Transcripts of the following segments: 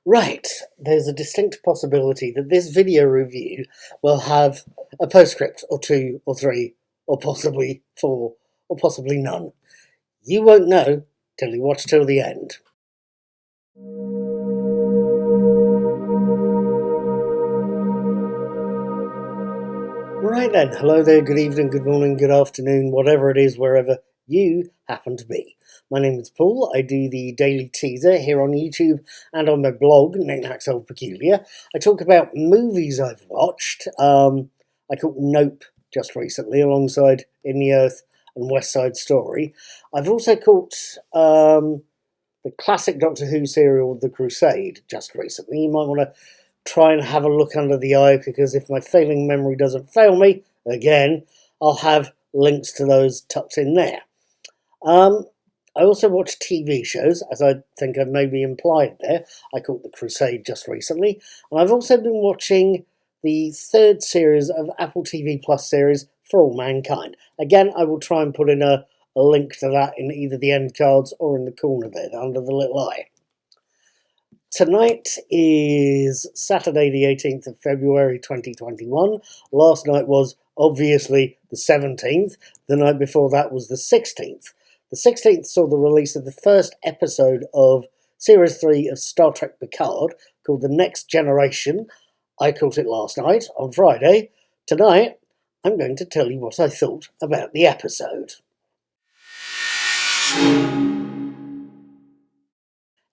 Right, there's a distinct possibility that this video review will have a postscript or two or three or possibly four or possibly none. You won't know till you watch till the end. Right then, hello there, good evening, good morning, good afternoon, whatever it is, wherever you happen to be. My name is Paul. I do the daily teaser here on YouTube and on my blog, Knickknacks Old Peculiar. I talk about movies I've watched. I caught Nope just recently alongside In the Earth and West Side Story. I've also caught the classic Doctor Who serial, The Crusade, just recently. You might want to try and have a look under the eye, because if my failing memory doesn't fail me, again, I'll have links to those tucked in there. I also watch TV shows, as I think I maybe implied there. I caught The Crusade just recently, and I've also been watching the third series of Apple TV Plus series, For All Mankind. Again, I will try and put in a link to that in either the end cards or in the corner there, under the little eye. Tonight is Saturday the 18th of February 2021. Last night was obviously the 17th. The night before that was the 16th. The 16th saw the release of the first episode of Series 3 of Star Trek Picard, called The Next Generation. I caught it last night, on Friday. Tonight, I'm going to tell you what I thought about the episode.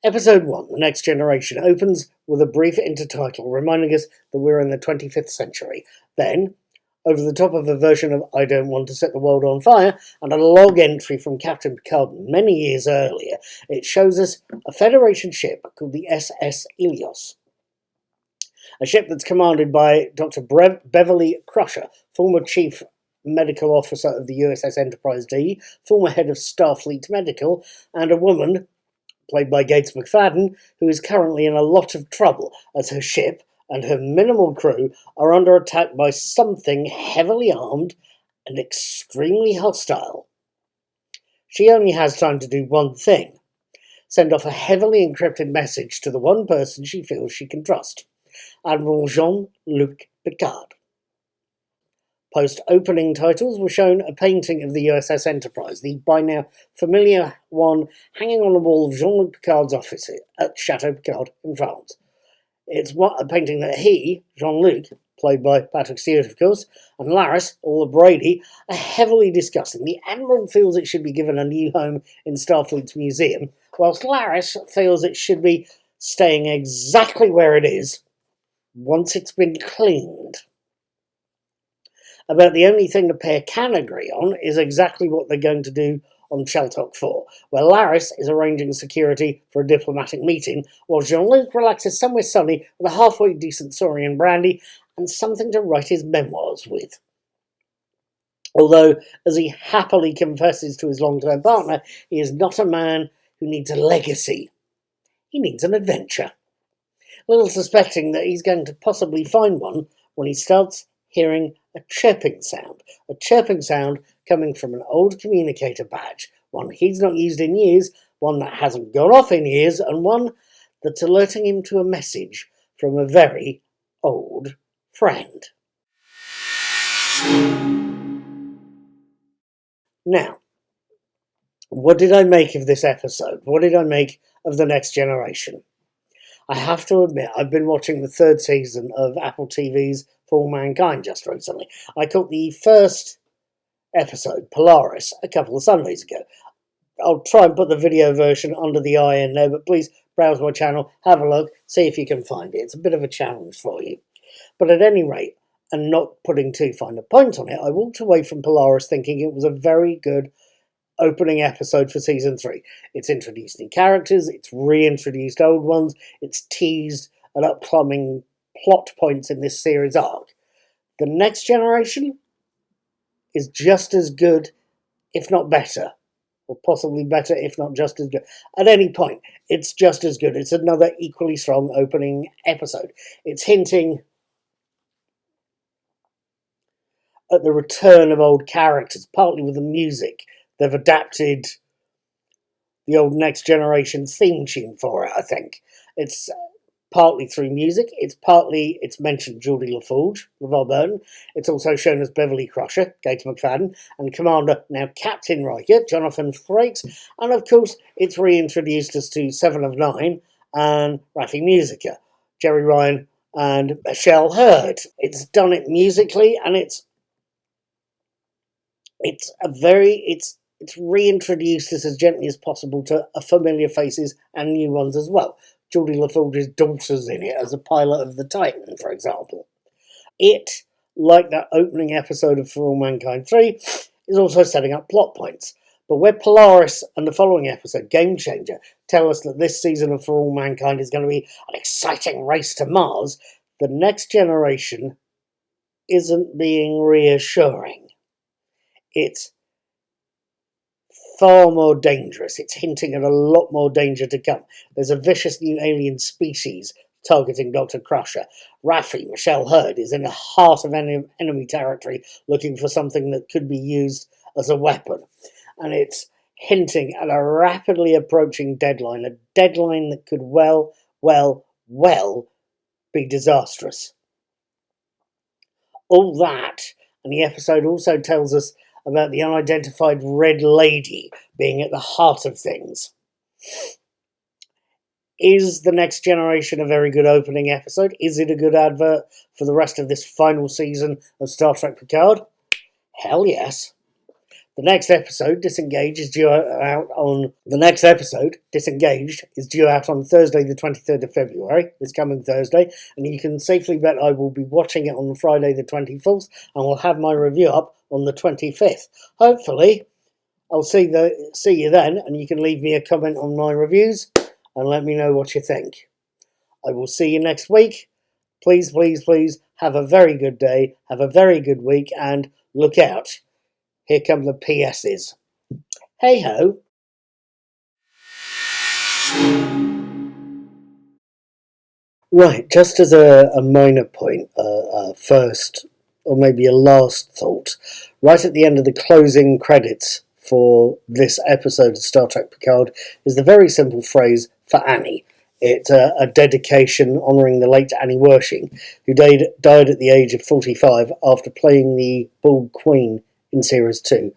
Episode 1, The Next Generation, opens with a brief intertitle reminding us that we're in the 25th century. Then, over the top of a version of I Don't Want to Set the World on Fire and a log entry from Captain Picard many years earlier, it shows us a Federation ship called the SS Ilios. A ship that's commanded by Dr. Beverly Crusher, former Chief Medical Officer of the USS Enterprise D, former head of Starfleet Medical, and a woman played by Gates McFadden, who is currently in a lot of trouble as her ship and her minimal crew are under attack by something heavily armed and extremely hostile. She only has time to do one thing: send off a heavily encrypted message to the one person she feels she can trust, Admiral Jean-Luc Picard. Post-opening titles were shown a painting of the USS Enterprise, the by now familiar one hanging on the wall of Jean-Luc Picard's office at Chateau Picard in France. It's a painting that he, Jean-Luc, played by Patrick Stewart of course, and Laris, or Brady, are heavily discussing. The Admiral feels it should be given a new home in Starfleet's museum, whilst Laris feels it should be staying exactly where it is once it's been cleaned. About the only thing the pair can agree on is exactly what they're going to do on Sheltok 4, where Laris is arranging security for a diplomatic meeting, while Jean-Luc relaxes somewhere sunny with a halfway decent Saurian brandy and something to write his memoirs with. Although, as he happily confesses to his long-term partner, he is not a man who needs a legacy. He needs an adventure. Little suspecting that he's going to possibly find one when he starts hearing a chirping sound coming from an old communicator badge, one he's not used in years, one that hasn't gone off in years, and one that's alerting him to a message from a very old friend. Now, what did I make of this episode? What did I make of The Next Generation? I have to admit, I've been watching the third season of Apple TV's For All Mankind just recently. I caught the first episode, Polaris, a couple of Sundays ago. I'll try and put the video version under the eye in there, but please browse my channel, have a look, see if you can find it. It's a bit of a challenge for you. But at any rate, and not putting too fine a point on it, I walked away from Polaris thinking it was a very good opening episode for season 3. It's introduced new characters, it's reintroduced old ones, it's teased at upcoming plot points in this series arc. The Next Generation is just as good, if not better, or possibly better, if not just as good. At any point, it's just as good. It's another equally strong opening episode. It's hinting at the return of old characters, partly with the music. They've adapted the old Next Generation theme tune for it, I think. It's partly through music. It's mentioned Geordie LaForge, LeVar Burton. It's also shown as Beverly Crusher, Gator McFadden, and Commander, now Captain Riker, Jonathan Frakes. And of course, it's reintroduced us to Seven of Nine and Raffi Musica, Jerry Ryan and Michelle Hurd. It's done it musically, and it's reintroduced us as gently as possible to familiar faces and new ones as well. Geordie LaForge's daughter's in it as a pilot of the Titan, for example. It, like that opening episode of For All Mankind 3, is also setting up plot points. But where Polaris and the following episode, Game Changer, tell us that this season of For All Mankind is going to be an exciting race to Mars, the Next Generation isn't being reassuring. It's far more dangerous. It's hinting at a lot more danger to come. There's a vicious new alien species targeting Dr. Crusher. Raffi, Michelle Hurd, is in the heart of enemy territory looking for something that could be used as a weapon. And it's hinting at a rapidly approaching deadline, a deadline that could well be disastrous. All that, and the episode also tells us about the unidentified Red Lady being at the heart of things. Is The Next Generation a very good opening episode? Is it a good advert for the rest of this final season of Star Trek Picard? Hell yes. The next episode, Disengaged, is due out on Thursday, the 23rd of February, this coming Thursday, and you can safely bet I will be watching it on Friday, the 24th, and will have my review up on the 25th. Hopefully, I'll see you then, and you can leave me a comment on my reviews and let me know what you think. I will see you next week. Please have a very good day, have a very good week, and look out. Here come the PSs. Hey ho. Right, just as a minor point, first, or maybe a last thought, right at the end of the closing credits for this episode of Star Trek Picard is the very simple phrase, for Annie. It's a dedication honouring the late Annie Wershing, who died at the age of 45 after playing the Bald Queen in Series 2.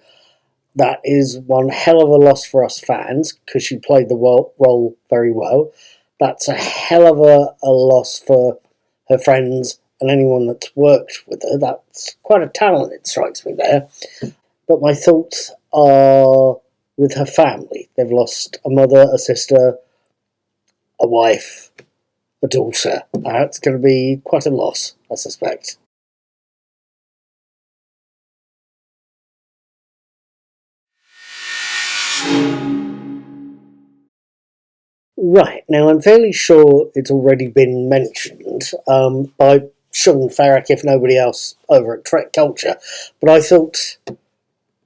That is one hell of a loss for us fans, because she played the role very well. That's a hell of a loss for her friends and anyone that's worked with her. That's quite a talent, it strikes me there. But my thoughts are with her family. They've lost a mother, a sister, a wife, a daughter. It's going to be quite a loss, I suspect. Right, now I'm fairly sure it's already been mentioned by Sean Farrick, if nobody else, over at Trek Culture, but I thought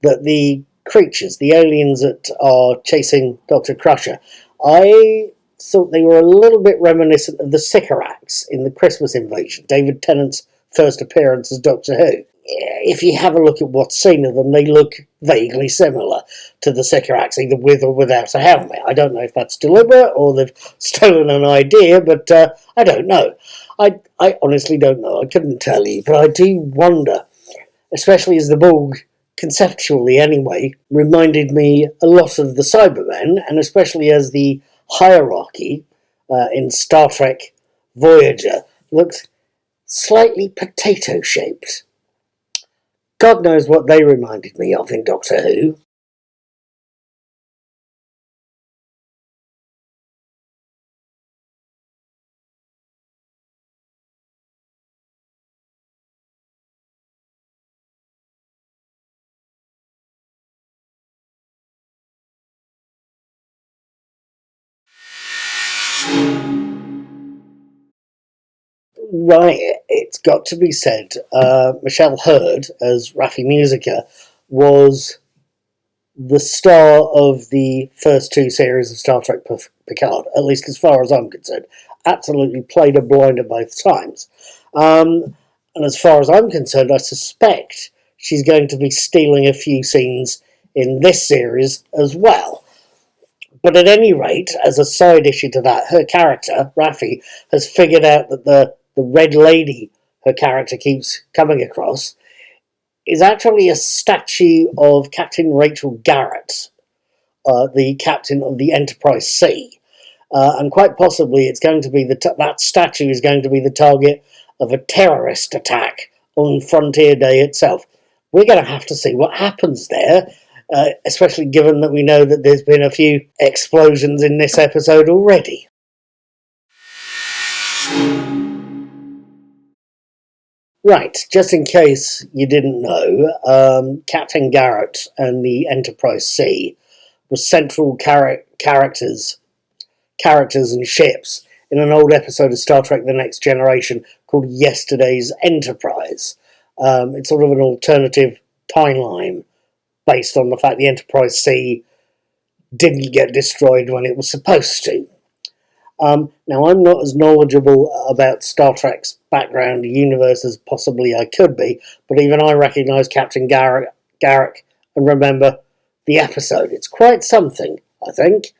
that the creatures, the aliens that are chasing Dr. Crusher, I thought they were a little bit reminiscent of the Sycorax in the Christmas Invasion, David Tennant's first appearance as Doctor Who. If you have a look at what's seen of them, they look vaguely similar to the Sycorax, either with or without a helmet. I don't know if that's deliberate or they've stolen an idea, but I don't know. I honestly don't know. I couldn't tell you, but I do wonder, especially as the Borg, conceptually anyway, reminded me a lot of the Cybermen, and especially as the hierarchy in Star Trek Voyager looked slightly potato-shaped. God knows what they reminded me of in Doctor Who. Right, it's got to be said, Michelle Hurd as Raffi Musica was the star of the first two series of Star Trek Picard, at least as far as I'm concerned. Absolutely played a blinder both times. And as far as I'm concerned, I suspect she's going to be stealing a few scenes in this series as well. But at any rate, as a side issue to that, her character, Raffi, has figured out that the red lady her character keeps coming across is actually a statue of Captain Rachel Garrett, the captain of the Enterprise C. And quite possibly it's going to be that statue is going to be the target of a terrorist attack on Frontier Day itself. We're going to have to see what happens there, especially given that we know that there's been a few explosions in this episode already. Right, just in case you didn't know, Captain Garrett and the Enterprise C were central characters and ships in an old episode of Star Trek The Next Generation called Yesterday's Enterprise. It's sort of an alternative timeline based on the fact the Enterprise C didn't get destroyed when it was supposed to. Now, I'm not as knowledgeable about Star Trek's background universe as possibly I could be, but even I recognise Captain Garrick and remember the episode. It's quite something, I think.